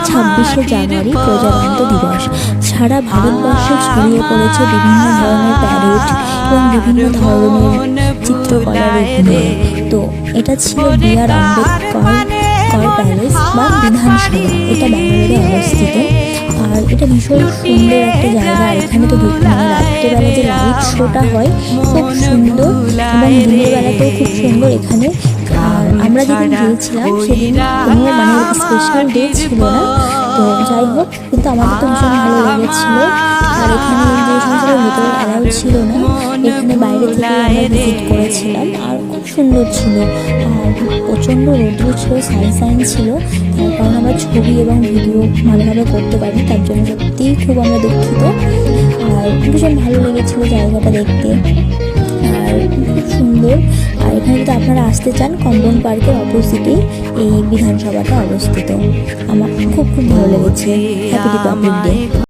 26শে জানুয়ারি প্রজাতন্ত্র দিবস। সারা ভারতবর্ষে ছড়িয়ে পড়েছে বিভিন্ন ধরনের প্যারেড এবং বিভিন্ন ধরনের চিত্রকলার রূপ নিয়ে। তো এটা ছিল বি.আর. আম্বেদকর প্যালেস বা বিধানসভা। এটা ব্যাঙ্গালোরে অবস্থিত। আর এটা ভীষণ সুন্দর একটা জায়গা। আর এখানে তো রাত্রেবেলা যে লাইট শোটা হয় খুব সুন্দর, এবং দিনের বেলাতেও খুব সুন্দর এখানে। আর আমরা যেদিন গিয়েছিলাম সেদিন কোনো স্পেশাল ডে ছিল না। তো যাই হোক, কিন্তু আমাদের তো ভীষণ ভালো লেগেছিলো। আর এখানে যে সমস্ত ভেতরে অ্যালাউ ছিল না, এখানে বাইরে থেকে আমরা ভিজিট করেছিলাম। আর খুব সুন্দর ছিল। আর প্রচণ্ড রৌদ্র ছিল, সানশাইন ছিল, তার কারণে আমরা ছবি এবং ভিডিও ভালোভাবে করতে পারি। তার জন্য সত্যিই খুব আমরা দুঃখিত। আর ভীষণ ভালো লেগেছিলো জায়গাটা দেখতে, আর খুব সুন্দর। আর এখানে যদি আপনারা আসতে চান, কম্পাউন্ড পার্কের অপোজিটেই এই বিধানসভাটা অবস্থিত। আমার খুব ভালো লেগেছে। Happy Republic day.